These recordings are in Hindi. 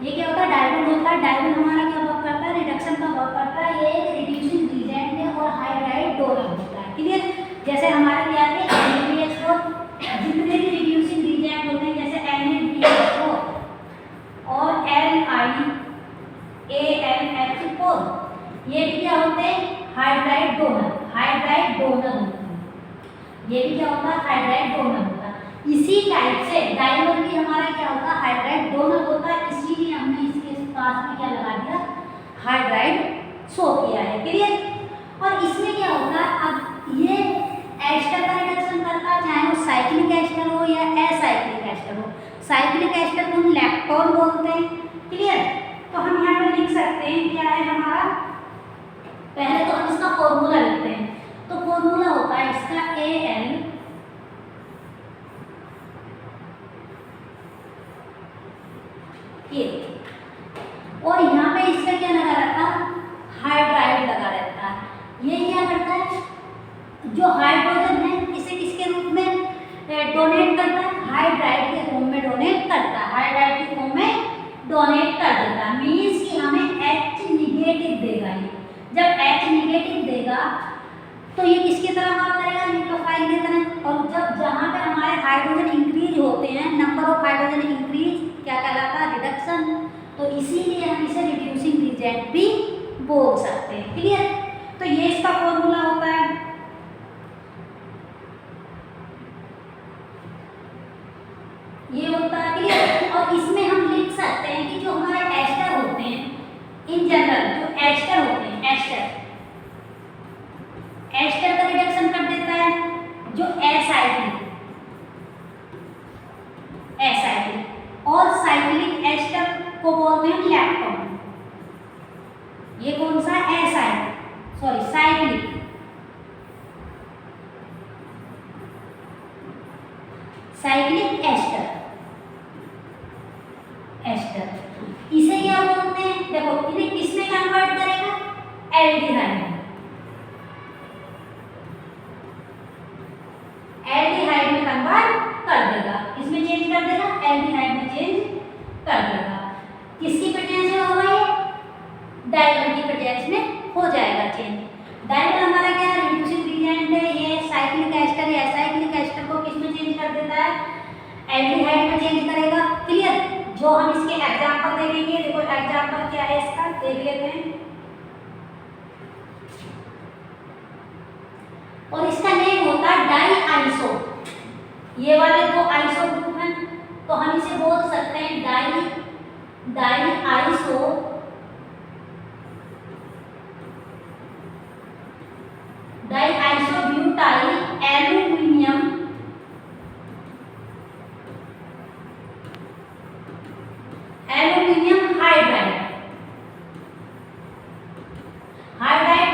ये क्या होता है, डायगोनल होता है। डायगोनल हमारा क्या वर्क करता है, रिडक्शन का वर्क करता है। ये एक रिड्यूसिंग रिएजेंट है और हाइड्राइड डोनर होता है। क्लियर। जैसे हमारे क्या है NaBH4, जितने भी रिड्यूसिंग रिएजेंट होते हैं जैसे NaBH4 और NiAlH4, ये भी क्या होते हैं, हाइड्राइड डोनर। हाइड्राइड डोनर होते हैं, ये भी क्या होता है, हाइड्राइड डोनर होता है। इसी टाइप से डाइमर भी हमारा क्या होता है, हाइड्राइड डोनर होता है। इसीलिए हमने इसके पास में क्या लगा दिया, हाइड्राइड शो किया है। क्लियर। और इसमें क्या होता है, अब ये एस्टर का रिडक्शन करता है, चाहे वो साइक्लिक एस्टर हो या एसाइक्लिक एस्टर हो। साइक्लिक एस्टर को हम लैक्टोन बोलते हैं। क्लियर। तो हम यहाँ पर लिख सकते हैं क्या है हमारा, पहले तो हम इसका फॉर्मूला लिखते हैं। तो फॉर्मूला होता है इसका AL ये, और यहाँ पे इसका क्या लगा रहता है, हाइड्राइड लगा रहता है। ये क्या करता है, जो हाइड्रोजन है इसे किसके रूप में डोनेट करता है, हाइड्राइड के फॉर्म में डोनेट करता है। हाइड्राइड के फॉर्म में डोनेट कर देता है। मीन्स कि हमें H निगेटिव देगा। ये जब H निगेटिव देगा तो ये किसकी तरह वर्क करेगा, न्यूक्लियोफाइल की तरह। और जब जहाँ पे हमारे हाइड्रोजन इंक्रीज होते हैं, नंबर ऑफ हाइड्रोजन इंक्रीज क्या कहलाता है, रिडक्शन। तो इसीलिए हम इसे रिड्यूसिंग रिएजेंट भी बोल सकते हैं। क्लियर। तो ये इसका फॉर्मूला होता है। ये होता है। क्लियर। और इसमें हम लिख सकते हैं कि जो हमारे एस्टर होते हैं, इन जनरल जो एस्टर होते हैं, एस्टर का रिडक्शन कर देता है जो एसाइक्लिक और साइक्लिक एस्टर को बोलते हैं लैक्टोन। ये कौन सा, साइक्लिक एस्टर इसे क्या बोलते हैं, देखो इन्हें किसमें कन्वर्ट करेगा, एल्डिहाइड में कन्वर्ट कर देगा। इसमें चेंज कर देगा, एल्डिहाइड में चेंज कर देगा। किसकी प्रेजेंस में होगा, ये डाइमर की प्रेजेंस में हो जाएगा चेंज। डाइमर हमारा क्या है, रिड्यूसिंग रिएजेंट है। ये साइक्लिक एस्टर या एसाइक्लिक एस्टर को किसमें चेंज कर देता है, एल्डिहाइड में चेंज करेगा। क्लियर। जो हम इसके एग्जांपल देखेंगे, देखो एग्जांपल क्या है इसका, देख लेते हैं। और इसका नेम होता है डाई आइसो। ये वाले दो आइसो ग्रुप हैं, तो हम इसे बोल सकते हैं di iso butyl aluminium hydride.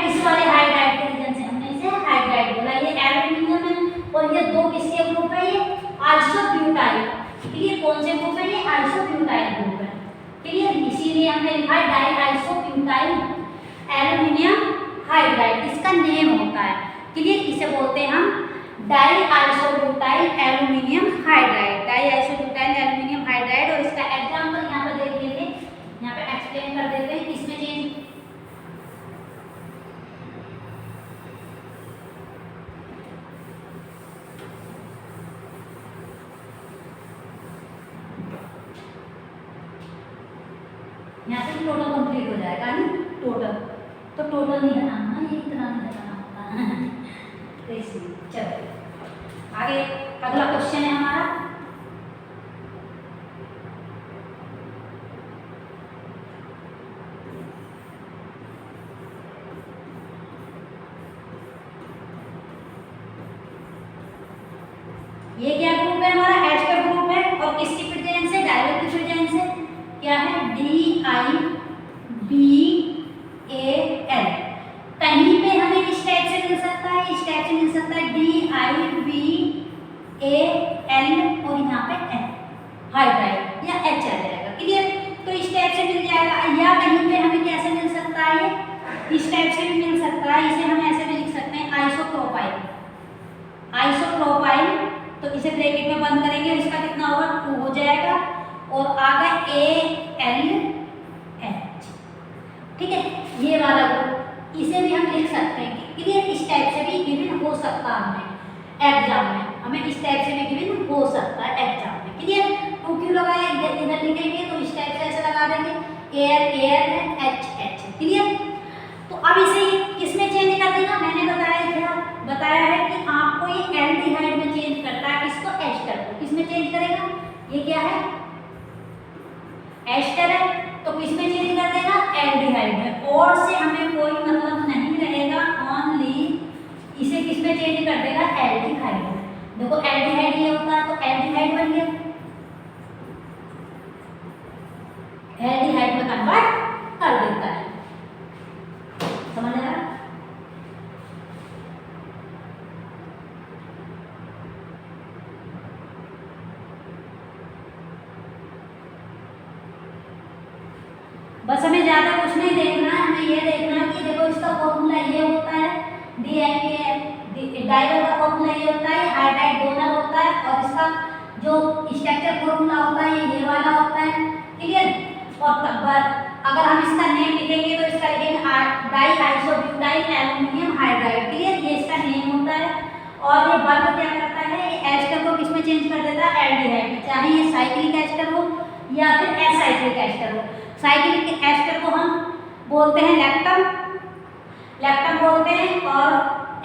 इस वाले हाइड्राइड के रीजन से हमने इसे हाइड्राइड बोला। ये एल्यूमिनियम है और ये दो किसके ग्रुप है, ये आइसोब्यूटाइल। क्लियर। कौन से ग्रुप है, ये आइसोब्यूटाइल ग्रुप है। क्लियर। इसीलिए हमने लिखा डाई आइसोब्यूटाइल एल्यूमिनियम हाइड्राइड, इसका नेम होता है। क्लियर। इसे बोलते हैं हम die isobutyl aluminium hydride, die isobutyl aluminium hydride. और इसका एग्जांपल यहाँ पे देख लीजिए, यहाँ पे एक्सप्लेन कर देते हैं किसमें चेंज। यहाँ से टोटल कंप्लीट हो जाएगा ना, टोटल नहीं बनाना, ये इतना नहीं बनाना होता है। चलो आगे अगला क्वेश्चन है हमारा। ये क्या ग्रुप है हमारा, एस्टर ग्रुप है। और किसकी प्रेजेंस है, डायवर की प्रेजेंस है। क्या है, DIBAL। कहीं पे हमें किस टाइप से मिल सकता है, इस टाइप से मिल सकता है DIBAL और यहाँ पे हाइड्राइड या H आ जाएगा। क्लियर। तो इस टाइप से मिल जाएगा। या कहीं पे हमें कैसे मिल सकता है, इस टाइप से भी मिल सकता है। इसे हम ऐसे भी लिख सकते हैं आइसोप्रोपाइल। तो इसे ब्रैकेट में बंद करेंगे, इसका कितना होगा, 2 हो जाएगा। और आ गया ALH। ठीक है, ये वाला ग्रुप, इसे भी हम लिख सकते हैं कि क्लियर। इस टाइप से भी गिवन हो सकता है हमें एग्जाम में, हमें इस टाइप से भी गिवन हो सकता है एग्जाम में। क्लियर, टू क्यों लगाया, इधर इधर लिखेंगे तो इस टाइप से ऐसे लगा देंगे ALH। क्लियर, तो अब इसे किसमें चेंज कर देगा, मैंने बताया है कि आपको ये एल्डिहाइड में चेंज करता है, इसको एस्टर को किसमें चेंज करेगा, ये क्या है एस्टर है, तो किसमें चेंज कर देगा एल्डिहाइड में। और से हमें कोई मतलब नहीं रहेगा, ओनली इसे किसमें चेंज कर देगा एल्डिहाइड में। देखो एल्डिहाइड ये होता है तो एल्डिहाइड बन गया, एल्डिहाइड में कन्वर्ट कर देता है। समझ आ रहा, बस हमें ज्यादा कुछ नहीं देखना है, हमें ये देखना है कि देखो इसका फॉर्मूला ये होता है DNAL, डाइवर का फॉर्मूला ये होता है, हाइड्राइड डोनर होता है, और इसका जो स्ट्रक्चर फॉर्मूला होता है ये वाला होता है। क्लियर, और अगर हम इसका नेम लिखेंगे तो इसका लिखेंगे die isobutyl aluminium hydride. Clear, ये इसका नेम होता है। और ये बर्ब क्या करता है, ये एस्टर को किसमें चेंज कर देता है एल्डिहाइड में, चाहे ये साइक्लिक एस्टर हो या फिर एसाइक्लिक एस्टर हो। साइक्लिक एस्टर को हम बोलते हैं लैक्टम बोलते हैं, और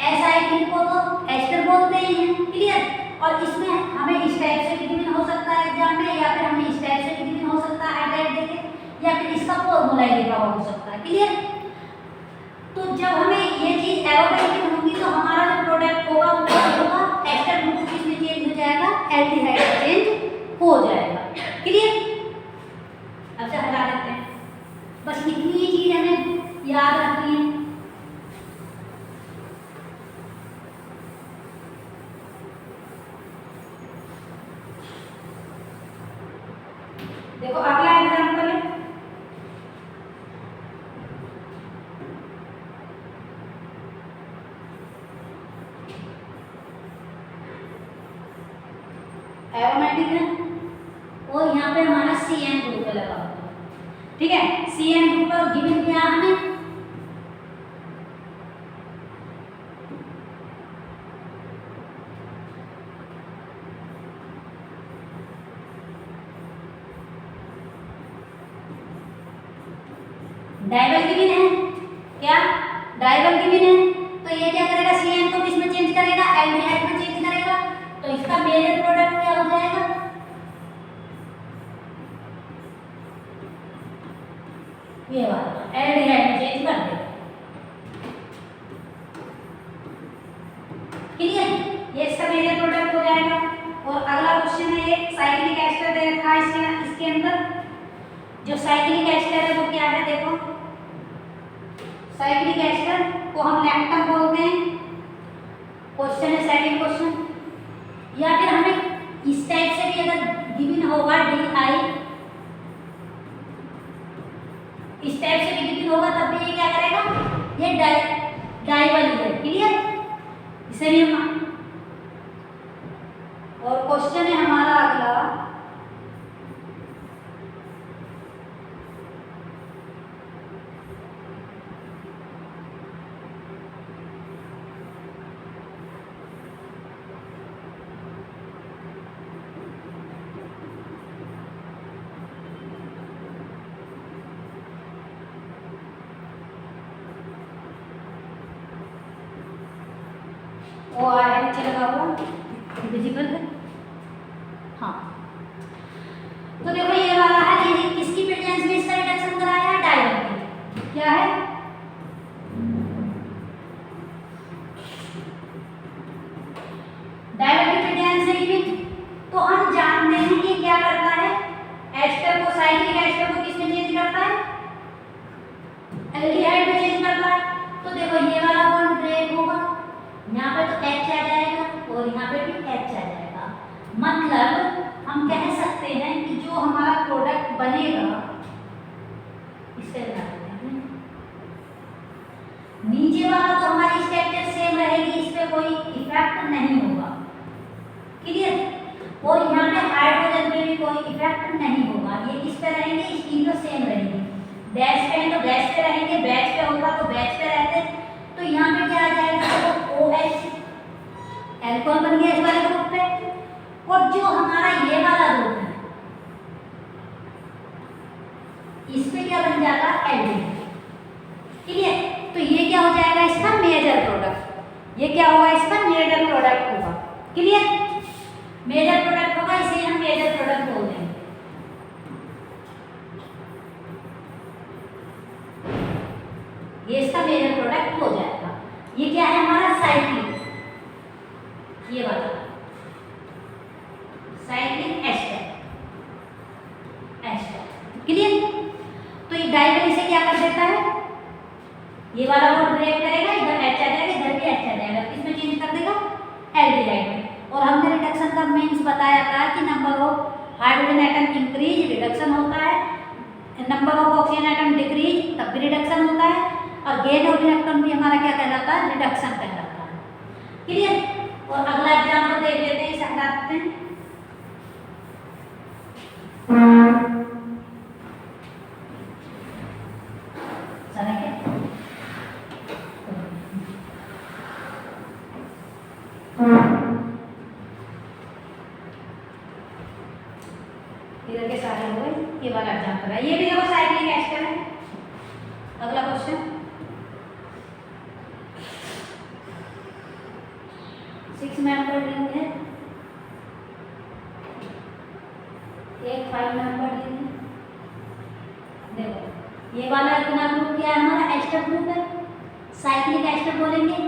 एसाइक्लिक को तो एस्टर बोलते हैं। क्लियर, और इसमें हमें इस टाइप से गिवन हो सकता है एग्जाम में, या फिर हमें इस टाइप से गिवन हो सकता है हाइड्राइड देके, या फिर इसका फॉर्मूला लिखा हुआ हो सकता है। क्लियर, तो जब हमें ये चीज एरोमेटिक होगी तो हमारा जो प्रोडक्ट होगा वो क्या होगा, एस्टर ग्रुप किसमें चेंज हो जाएगा एल्डिहाइड में चेंज हो जाएगा। क्लियर, अच्छा हटा देते हैं, बस इतनी ही चीज हमें याद रखनी है। देखो अगला एग्जांपल है, एरोमेटिक है और यहाँ पे हमारा CN ग्रुप लगा हुआ है। ठीक है, CN ग्रुप पर गिवन क्या हमें डाइवल गिवन है, क्या डाइवल गिवन है, तो ये क्या करेगा CN को किसमें चेंज करेगा एल्डिहाइड में चेंज करेगा, तो इसका मेजर प्रोडक्ट क्या हो जाएगा ये वाला एल्डिहाइड में चेंज कर देगा। क्लियर, ये इसका मेजर प्रोडक्ट हो जाएगा। और अगला क्वेश्चन है, एक साइक्लिक एस्टर दे रखा है इसके अंदर, जो साइक्लिक एस्टर है वो क्या है, देखो साइक्लिक एस्टर को हम लैक्टम बोलते हैं। क्वेश्चन है सेकंड क्वेश्चन, या फिर हमें इस टाइप से भी अगर गिवन होगा DI, इस टाइप से भी गिवन होगा तब भी ये क्या करेगा ये डाइवल है। क्लियर, इसे भी हम, और क्वेश्चन है हमारा अगला, OR नीचे लगा हुआ विजिबल है। हाँ, तो देखो ये वाला है, ये किसकी प्रेजेंस में इसका रिडक्शन कराया है डाइवल की, क्या है डाइवल की प्रेजेंस में। तो हम जानते हैं कि क्या करता है, एस्टर को साइक्लिक एस्टर को किसमें चेंज करता है एल्डिहाइड में चेंज करता है। तो देखो ये वाला बॉन्ड ब्रेक होगा, यहाँ पे तो H आ जाएगा और यहाँ पे भी H आ जाएगा, मतलब हम कह सकते हैं कि जो हमारा प्रोडक्ट बनेगा इसे नीचे वाला तो हमारी स्ट्रक्चर सेम रहेगी, इस पे कोई इफेक्ट नहीं होगा। क्लियर, और यहाँ पे हाइड्रोजन में भी कोई इफेक्ट नहीं होगा। ये किस पे रहेंगे, स्टील तो सेम रहेंगे। डैश पे है तो डैश पे रहेंगे, बैच पे होगा तो बैच पे रहते। तो यहाँ पे क्या आ जाएगा, तो OH एल्कोहल बन गया इस वाले ग्रुप पे। और जो हमारा ये वाला ग्रुप है इस पे क्या बन जाता है, एल्डिहाइड। ठीक है, तो ये क्या हो जाएगा इसका मेजर प्रोडक्ट। ये क्या होगा इसका मेजर प्रोडक्ट होगा। क्लियर, मेजर प्रोडक्ट होगा, इसे हम मेजर प्रोडक्ट बोल देंगे। ये इसका मेजर प्रोडक्ट हो जाएगा। ये क्या है हमारा साइक्लिक, ये वाला साइक्लिक एस्टर। क्लियर, तो ये डाइवल इसे क्या कर देता है, ये वाला बॉन्ड ब्रेक करेगा, इधर H आ जाएगा, इधर भी H आ जाएगा, किसमें चेंज कर देगा, एल्डिहाइड में। और हमने रिडक्शन का मीन्स बताया था कि number of hydrogen atom increase reduction होता है, number of oxygen atom decrease तब भी रिडक्शन होता है, और गेन ऑफ इलेक्ट्रॉन भी हमारा क्या कहलाता है, रिडक्शन कहलाता है। क्लियर, और अगला एग्जांपल देख लेते हैं, इसे हटाते हैं। चला क्या, इधर के सारे हुए, ये वाला एग्जांपल है, ये भी देखो साइक्लिक एस्टर है। अगला क्वेश्चन 6 मेंबर रिंग है, एक 5 मेंबर रिंग है। देखो ये वाला इतना ग्रुप क्या है हमारा, एस्टर ग्रुप है, साइक्लिक एस्टर बोलेंगे,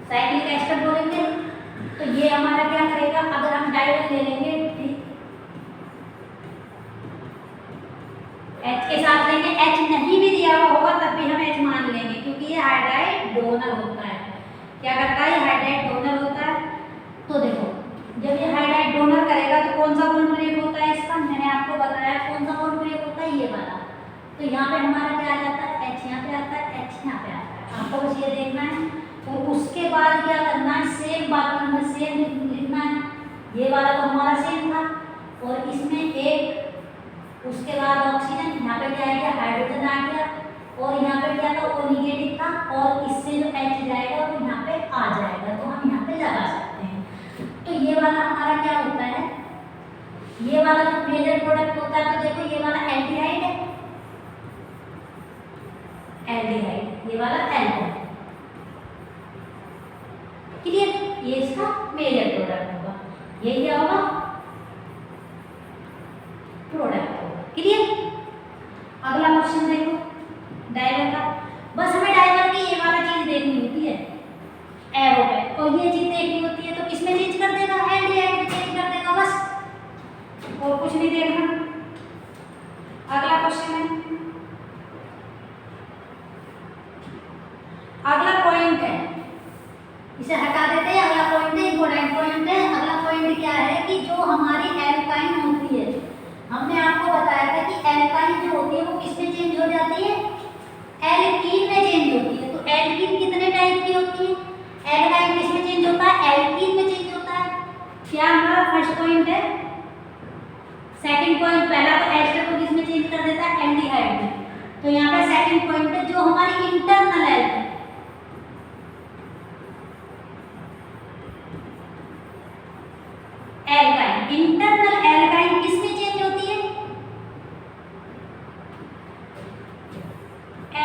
साइक्लिक एस्टर बोलेंगे। तो ये हमारा क्या करेगा, अगर हम डाइवल ले लेंगे H के साथ लेंगे, H नहीं भी दिया हुआ होगा तब भी हम H मान लेंगे, क्योंकि ये हाइड्राइड डोनर होता है। क्या करता है, हाइड्राइड डोनर होता है। तो देखो जब ये हाइड्राइड डोनर करेगा तो कौन सा बॉन्ड ब्रेक होता है इसका, मैंने आपको बताया कौन सा बॉन्ड ब्रेक होता है, ये वाला। तो यहाँ पे हमारा क्या आ जाता है, H यहाँ पे आता है, H यहाँ पे आता है, आपको बस ये देखना है। और उसके बाद क्या करना है, सेम बात करना, सेम लिखना है। ये वाला तो हमारा सेम था, और इसमें एक, उसके बाद ऑक्सीजन, यहाँ पे क्या आ गया, हाइड्रोजन आ गया, और यहाँ पे क्या था, वो निगेटिव था, और इससे जो H जाएगा वो यहाँ पे आ जाएगा, तो हम यहाँ पे लगा सकते हैं। तो ये वाला हमारा क्या होता है, ये वाला जो मेजर प्रोडक्ट होता है, तो देखो ये वाला एल्डिहाइड है, एल्डिहाइड, ये वाला एल्कोहल। क्लियर, ये इसका मेजर प्रोडक्ट होगा, ये क्या होगा, प्रोडक्ट होगा। क्लियर, अगला क्वेश्चन देखो डाइवल का। बस हमें डाइवल की ये वाला चीज देखनी होती है एरो पे, और ये चीज देखनी होती है, तो किसमें चेंज कर देगा, एल्डिहाइड में चेंज कर देगा बस, और कुछ नहीं देखना। अगला क्वेश्चन है, अगला पॉइंट है, इसे हटा देते हैं। अगला पॉइंट है, इंपॉर्टेंट पॉइंट है। अगला पॉइंट क्या है कि जो हमारी एल्काइन होती है, हमने आपको बताया था कि एल्काइन जो होती है वो किसमें चेंज हो जाती है, एल्कीन में चेंज होती है। तो एल्कीन कितने टाइप की होती है, एल्काइन किसमें चेंज होता है, एल्कीन में चेंज होता है। क्या हमारा फर्स्ट पॉइंट है, सेकंड पॉइंट, पहला तो एस्टर को किसमें चेंज कर देता है, एल्डिहाइड में। तो यहाँ पे सेकंड पॉइंट है, जो हमारी internal alkene, alkyne, internal alkyne किसमें चेंज होती है,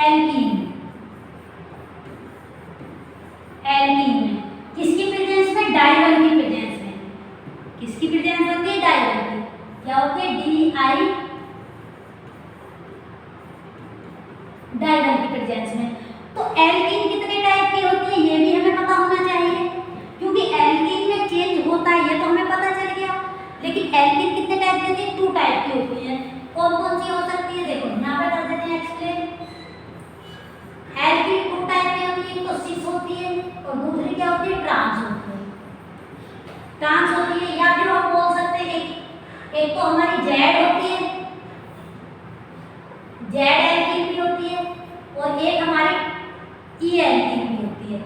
एल्कीन, एल्कीन में। किसकी प्रेजेंस में, डाइवल की प्रेजेंस में। किसकी प्रेजेंस होती है, डाइवल की। क्या होती है, DI, डाइवल की प्रेजेंस में। तो एल्कीन कितने टाइप की होती है ये भी हमें पता होना चाहिए, क्योंकि एल्कीन में चेंज होता है ये तो हमें पता चल गया, लेकिन एल्कीन कितने टाइप की होती है, 2 टाइप की होती है। कौन कौन सी हो सकती है, देखो यहाँ पे कर देते हैं एक्सप्लेन। एल्कीन 2 टाइप की होती है, तो सिस होती है, और दूसरी क्या होती है, ट्रांस होती है। ट्रांस होती है, या फिर हम बोल सकते हैं एक तो हमारी जेड होती है, जेड एल्कीन भी होती है, और एक हमारी ई एल्कीन भी होती है।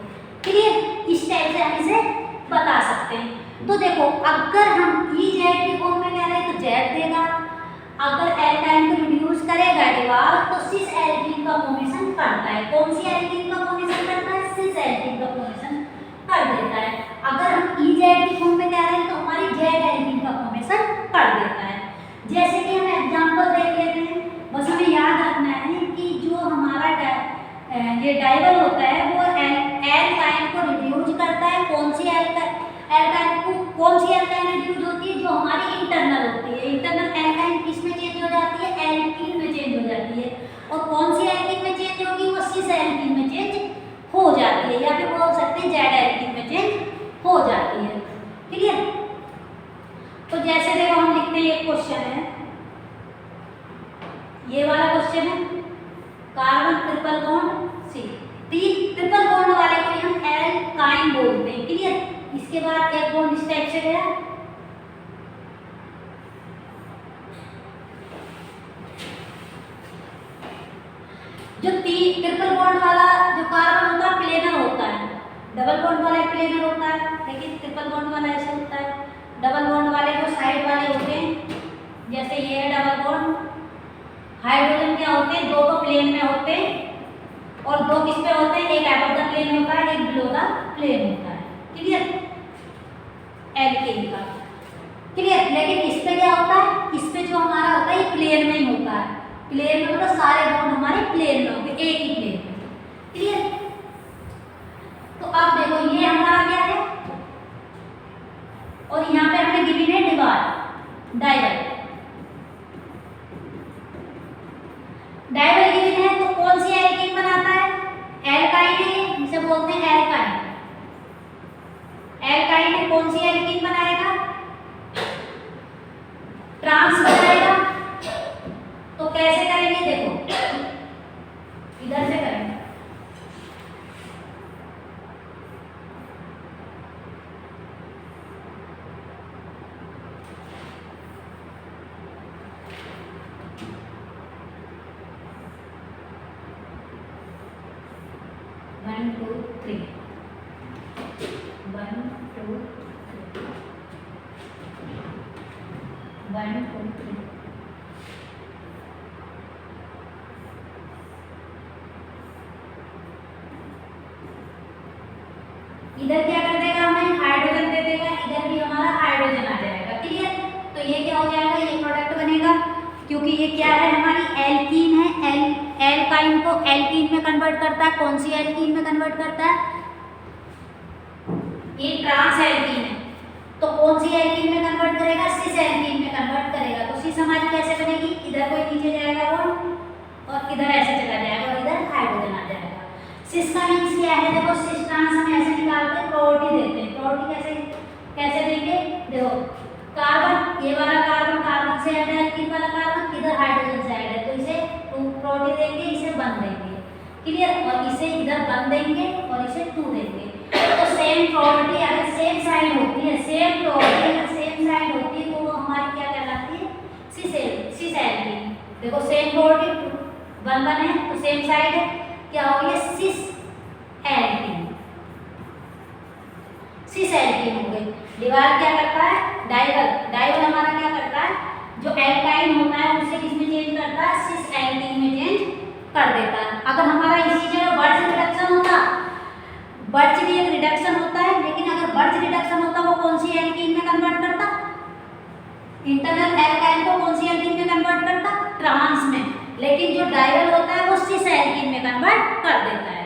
क्लियर, इस टाइप से हम इसे बता सकते हैं। तो देखो अगर हम ई जेड की फॉर्म में कह रहे हैं तो जेड देगा, अगर एल्काइन को रिड्यूस करेगा डिवाल तो सिस एल्कीन का फॉर्मेशन करता है। कौन सी एल्कीन का फॉर्मेशन करता है? सिस एल्कीन का फॉर्मेशन कर देता है। अगर हम ई जेड की फॉर्म में कह रहे हैं तो हमारी जेड एल्कीन का फॉर्मेशन कर देता है। जैसे कि हम एग्जांपल देख लेते हैं, बस हमें याद रखना है कि जो हमारा ये डाइवल होता है वो एल्काइन को रिड्यूस करता है। कौन सी एल्काइन को कौन सी एल्काइन रिड्यूस होती है? जो हमारी इंटरनल होती है। इंटरनल एल्काइन किस में चेंज हो जाती है? एल्कीन में चेंज हो जाती है। और कौन सी एल्कीन में चेंज होगी? वो सिस एल्कीन में चेंज हो जाती है, या फिर बोल सकते हैं जेड एल्कीन में चेंज हो जाती है। ठीक है, तो जैसे देखो हम लिखते हैं, एक क्वेश्चन है, ये वाला क्वेश्चन है, कार्बन ट्रिपल बॉन्ड सी, तीन ट्रिपल बॉन्ड वाले को हम एल्काइन बोलते हैं। क्लियर? इसके बाद एक बॉन्ड इस टाइप से गया, जो तीन ट्रिपल बॉन्ड वाला जो कार्बन होता है प्लेनर होता है, डबल बॉन्ड वाला प्लेनर होता है, लेकिन ट्रिपल बॉन्ड वाला ऐसा होता है। डबल बॉन्ड वाले जो साइड वाले होते हैं, जैसे ये है डबल बॉन्ड, हाइड्रोजन क्या होते हैं? दो तो प्लेन में होते हैं और दो किस पे होते हैं? एक अबव द प्लेन होता है, एक बिलो द प्लेन होता है। क्लियर? एल्केन का क्लियर। लेकिन इस पे क्या होता है? इस पे जो हमारा होता है ये प्लेन में ही होता है। प्लेन में मतलब सारे बॉन्ड हमारे प्लेन में होंगे, एक ही प्लेन में। क्लियर? तो अब देखो ये हमारा क्या है, और यहाँ पे हमने गिवन है डाइवल। डाइवल गिवन है तो कौन सी एल्कीन बनाता है? एल्काइन है, इसे बोलते हैं एल्काइन। एल्काइन है, कौन सी एल्कीन बनाएगा? ट्रांस बनाएगा। तो कैसे करेंगे? देखो इधर से करेंगे, one two three, one two three, one two three. इधर क्या कर देगा? हमें हाइड्रोजन दे देगा, इधर भी हमारा हाइड्रोजन आ जाएगा। क्लियर? तो ये क्या हो जाएगा? ये प्रोडक्ट बनेगा, क्योंकि ये क्या है? हमारी एल्कीन है। एल्काइन को एल्कीन में कन्वर्ट करता है। कौन सी एल्कीन में कन्वर्ट करता है? ये ट्रांस एल्कीन है, तो कौन सी एल्कीन में कन्वर्ट करेगा? सिस एल्कीन में कन्वर्ट करेगा। तो सिस हमारी कैसे बनेगी? इधर कोई नीचे जाएगा बॉन्ड और इधर ऐसे चला जाएगा और इधर हाइड्रोजन आ जाएगा। सिस का मीन्स क्या है? देखो सिस ट्रांस हम ऐसे निकालते हैं, प्रोटी देते हैं। प्रोटी कैसे कैसे देंगे? देखो कार्बन, ये वाला कार्बन, कार्बन से ऐड है, एल्कीन वाला कार्बन, इधर हाइड्रोजन से ऐड है, तो इसे प्रोटी देंगे, इसे बंद देंगे। क्लियर? और इसे इधर बंद देंगे और इसे 2 देंगे। तो सेम प्रॉपर्टी अगर सेम साइड होती है, सेम प्रॉपर्टी अगर सेम साइड होती है तो वो हमारी क्या कहलाती है? Cis alkene. देखो सेम प्रॉपर्टी 1 1 है तो सेम साइड है, क्या हो गया? Cis alkene. सिस एल्कीन हो गई। डिवाल क्या करता है? डाइवल हमारा क्या करता है? जो एल्काइन होता है उसे किसमें चेंज करता है? सिस एल्कीन में चेंज कर देता है। अगर हमारा इसी जगह बर्च रिडक्शन होता, बर्च भी एक रिडक्शन होता है, लेकिन अगर बर्च रिडक्शन होता वो कौन सी एल्कीन में कन्वर्ट करता? इंटरनल एल्काइन को कौन सी एल्कीन में कन्वर्ट करता? ट्रांस में। लेकिन जो डाइवल होता है वो सिस एल्कीन में कन्वर्ट कर देता है।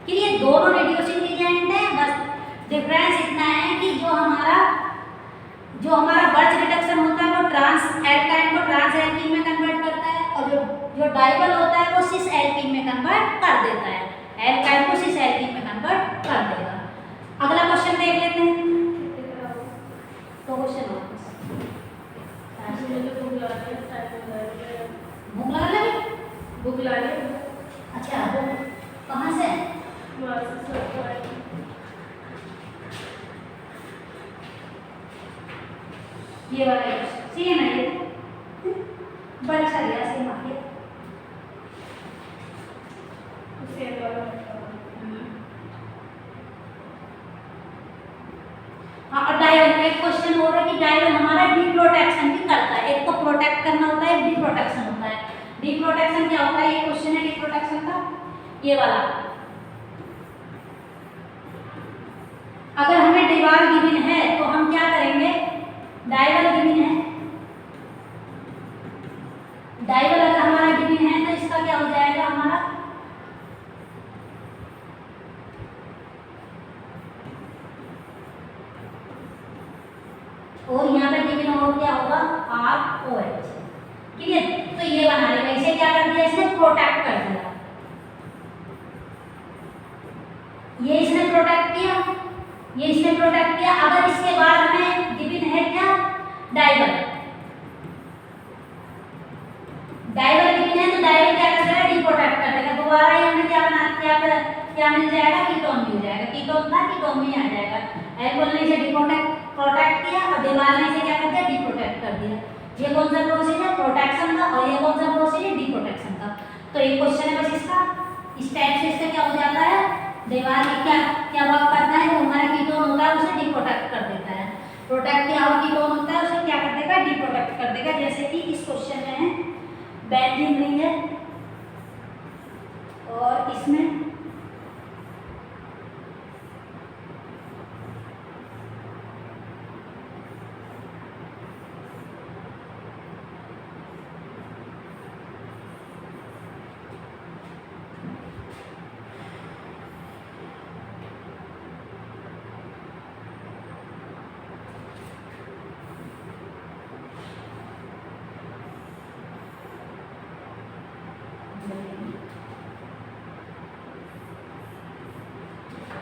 क्लियर? दोनों रिड्यूसिंग एजेंट है, बस डिफरेंस इतना है कि जो हमारा बर्च रिडक्शन होता है वो ट्रांस एल्काइन को ट्रांस एल्कीन में कन्वर्ट करता है, और जो डाइवल होता है वो सिस एल्कीन में कन्वर्ट कर देता है। एल्काइन को सिस एल्कीन में कन्वर्ट कर देगा। अगला क्वेश्चन देख लेते हैं। तो क्वेश्चन भूख लगी? अच्छा, कहाँ से? ये वाला सेम है, ये बड़ा सा लिया सेम आ गया। हाँ, और डाइवल एक क्वेश्चन क्वेश्चन हो रहा है कि डायवल हमारा डी प्रोटेक्शन भी करता है। एक तो प्रोटेक्ट करना होता है, डी प्रोटेक्शन होता है। डी प्रोटेक्शन क्या होता है, ये क्वेश्चन है डी प्रोटेक्शन का, ये वाला। अगर हमें दीवार गिवन है तो हम क्या करेंगे, डायवल गिवन है, डायवल अगर हमारा गिवन है तो इसका क्या हो जाएगा हमारा, और यहाँ पे गिवन हो क्या होगा ROH, ठीक है। तो ये बना लेगा, इसे क्या कर दिया, इसने प्रोटेक्ट कर दिया, ये इसने प्रोटेक्ट किया, ये इसने प्रोटेक्ट किया। अगर इसके बाद हमें गिवन है क्या, डायवल, डायवल गिवन है तो डायवल क्या कर देगा, डी प्रोटेक्ट कर देगा। दोबारा ये हमें क्या बना, क्या मिल जाएगा, कीटोन मिल जाएगा। कीटोन था, कीटोन में आ जाएगा। एल्कोहल ने इसे डी प्रोटेक्ट किया और दीवार ने इसे क्या कर दिया, डी प्रोटेक्ट कर दिया। ये कौन सा प्रोसेस है, प्रोटेक्शन का, और ये कौन सा प्रोसेस है, डी प्रोटेक्शन का। तो एक क्वेश्चन है बस इसका, इस टाइप से इसका क्या हो जाता है, दीवार में क्या वर्क करता है, जो हमारा कीटोन होता है उसे डी प्रोटेक्ट कर देता है। प्रोटेक्ट किया हुआ कीटोन होता है उसे क्या कर देगा, डी प्रोटेक्ट कर देगा। जैसे कि इस क्वेश्चन में है बेंजीन रिंग है और इसमें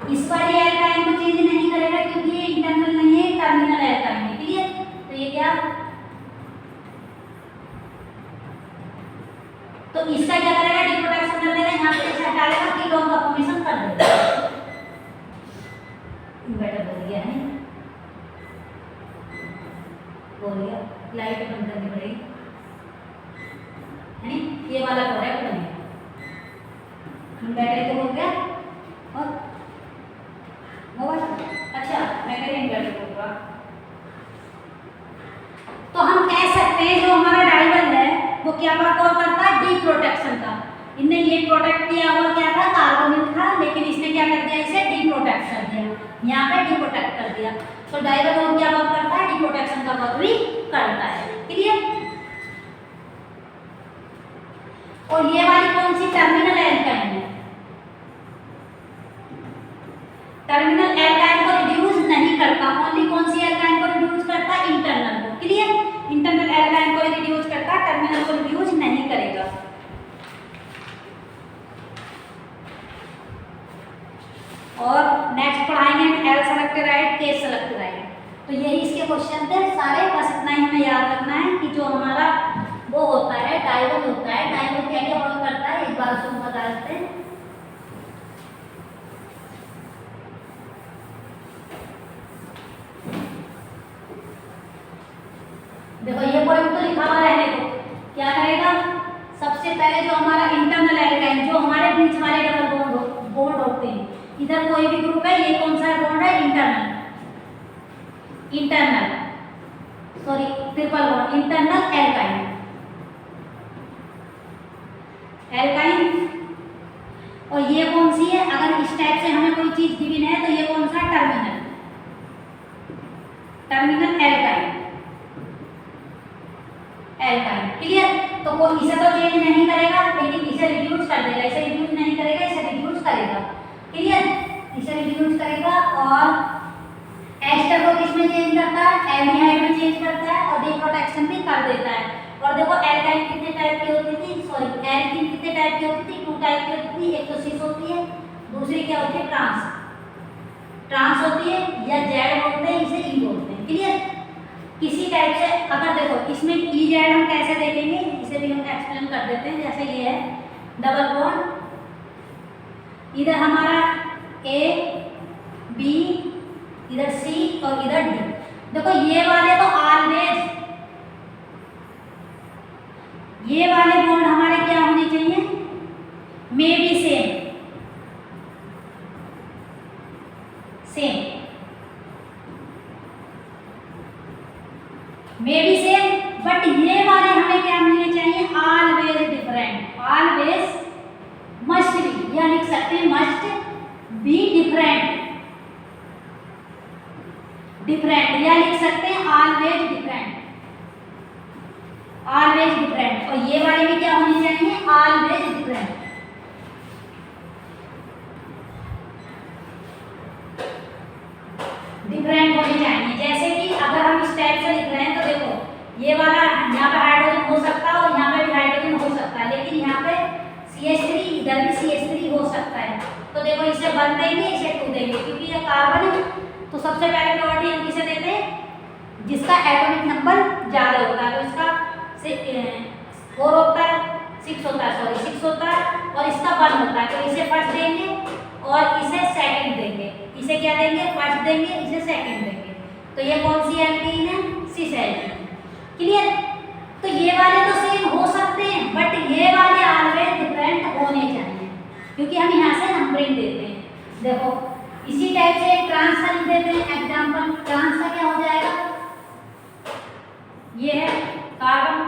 इस वाली एल्काइन को चेंज नहीं करेगा क्योंकि ये इंटरनल नहीं है, टर्मिनल एल्काइन है, ठीक है। तो ये क्या, तो इसका क्या करेगा, डी प्रोटेक्शन कर देगा, यहाँ पे इसे हटा देगा, कीटोन का फॉर्मेशन कर देगा। बेटर बोल गया है, बोल गया, लाइट बंद करनी पड़ेगी, है नी, ये वाला करेक्ट बनेगा। बेटर तो हो गया, और अच्छा मैं करेंगे होगा। तो हम कह सकते हैं जो हमारा डायवल है वो क्या वर्क करता है, डी प्रोटेक्शन का। इनने ये प्रोटेक्ट किया हुआ क्या था, कार्बोनिल था, लेकिन इसने क्या कर दिया, इसे डी प्रोटेक्ट कर दिया, यहाँ पे डी प्रोटेक्ट कर दिया। तो डायवल और क्या वर्क करता है, डी प्रोटेक्शन का वर्क भी करता है, क्लियर। और ये वाली कौन सी, टर्मिनल एल्काइन है, टर्मिनल एल्काइन को रिड्यूस नहीं करता, ओनली कौन सी एल्काइन को रिड्यूस करता है, इंटरनल को, क्लियर। इंटरनल एल्काइन को रिड्यूस करता, टर्मिनल को रिड्यूस नहीं करेगा। और नेक्स्ट पढ़ाएंगे एल सेलेक्टेराइड, के सेलेक्टेराइड। तो यही इसके क्वेश्चन थे सारे, बस इतना ही हमें याद रखना है कि जो हमारा वो होता है डायवल होता है, डायवल क्या क्या वर्क करता है, एक बार उसको बता देते हैं। देखो ये पॉइंट तो लिखा हुआ रहने दो, क्या करेगा, सबसे पहले जो हमारा इंटरनल एल्काइन, जो हमारे बीच वाले डबल बॉन्ड होते हैं, इधर कोई भी ग्रुप है, ये कौन सा बॉन्ड है, internal sorry triple bond, internal alkyne, और ये कौन सी है, अगर इस टाइप से हमें कोई चीज गिवन है तो ये कौन सा, टर्मिनल एल्काइन, क्लियर। तो कोई इसे तो चेंज नहीं करेगा, लेकिन इसे रिड्यूस कर देगा, इसे रिड्यूस नहीं करेगा, इसे रिड्यूस करेगा, क्लियर, इसे रिड्यूस करेगा। और एस्टर को किसमें चेंज करता है, एल्डिहाइड में चेंज करता है, और डी प्रोटेक्शन भी कर देता है। और देखो एल्काइन कितने टाइप की होती थी, सॉरी एल्कीन कितने टाइप की होती थी, 2 टाइप की होती थी, एक तो सिस होती है, दूसरी क्या होती है, ट्रांस होती है, या जेड बोलते हैं, इसे ई बोलते हैं, क्लियर। किसी टाइप से अगर देखो इसमें ई जेड हम कैसे देखेंगे, इसे भी हम एक्सप्लेन कर देते हैं। जैसे ये है डबल बॉन्ड, इधर हमारा ए बी, इधर सी और इधर डी। देखो ये वाले तो ऑलवेज, ये वाले बॉन्ड हमारे क्या होने चाहिए, may be same, may be same, but ये वाले हमें क्या मिलने चाहिए, always different, always must be, या लिख सकते हैं मस्ट बी डिफरेंट, डिफरेंट, या लिख सकते हैं ऑलवेज डिफरेंट, ऑलवेज डिफरेंट। और ये वाले में क्या होने चाहिए, ऑलवेज डिफरेंट। डिफरेंट होने चाहिए। जैसे कि अगर हम इस टाइप से लिख रहे हैं तो देखो ये वाला यहाँ पे हाइड्रोजन हो सकता है और यहाँ पे भी हाइड्रोजन हो सकता है, लेकिन यहाँ पे CH3, इधर भी CH3 हो सकता है। तो देखो इसे 1 देंगे, इसे 2 देंगे, क्योंकि ये कार्बन है। तो सबसे पहले प्रॉपर्टी हम किसे देते हैं, जिसका एटॉमिक नंबर ज़्यादा होता है। तो इसका 4 होता है, 6 होता है, सॉरी 6 होता है, और इसका 1 होता है। तो इसे फर्स्ट देंगे और इसे सेकंड देंगे। इसे क्या देंगे, फर्स्ट देंगे, इसे सेकंड देंगे। तो ये कौन सी एल्कीन है, सिस एल्कीन। क्लियर। तो ये वाले तो सेम हो सकते हैं, बट ये वाले ऑलवेज डिफरेंट होने चाहिए, क्योंकि हम यहाँ से नंबरिंग देते हैं। देखो इसी टाइप से एक ट्रांस का लिख देते हैं एग्जांपल। ट्रांस का क्या हो जाएगा, ये है कार्बन,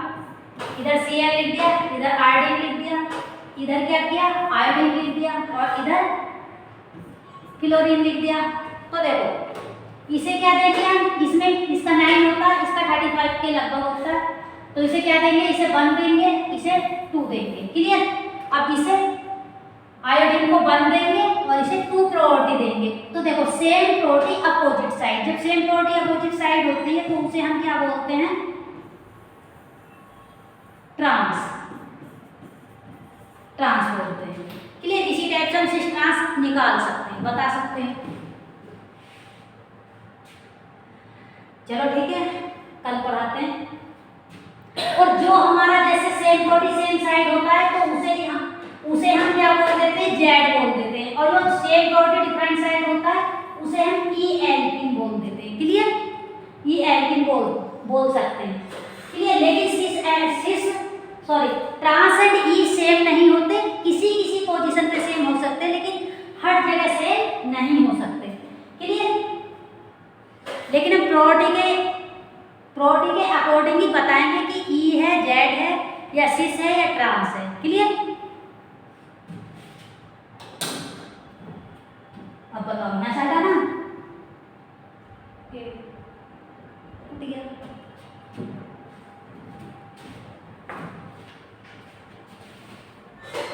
इधर Cl लिख दिया, इधर आयोडीन लिख दिया, इधर क्या किया, आयोडीन लिख दिया, और इधर क्लोरीन लिख दिया। तो देखो इसे क्या देंगे हम, इसमें इसका 9 होता है, इसका 35 के लगभग होता है। तो इसे क्या देंगे, इसे 1 देंगे, इसे 2 देंगे। क्लियर। अब इसे आयोडीन को 1 देंगे और इसे 2 प्रायोरिटी देंगे। तो देखो सेम प्रायोरिटी अपोजिट साइड, जब सेम प्रायोरिटी अपोजिट साइड होती है तो उसे हम क्या बोलते हैं, ट्रांस, ट्रांस बोलते हैं। क्लियर। इसी टाइप से हम सिस ट्रांस निकाल सकते हैं, बता सकते हैं। चलो ठीक है, कल पढ़ाते हैं। और जो हमारा जैसे सेम बॉडी सेम साइड होता है तो उसे हम क्या बोल देते हैं, जेड बोल देते हैं। और जो सेम बॉडी डिफरेंट साइड होता है उसे हम ई एल्कीन बोल देते हैं। क्लियर। ई एल्कीन बोल सकते हैं। क्लियर। लेकिन ट्रांस एंड ई सेम नहीं होते, किसी किसी पोजीशन पे सेम हो सकते, लेकिन हर जगह सेम नहीं हो सकते। क्लियर। लेकिन हम प्रोटी के अकॉर्डिंग ही बताएंगे कि ई है, जेड है, या सिस है, या ट्रांस है। क्लियर। अब बताओ ना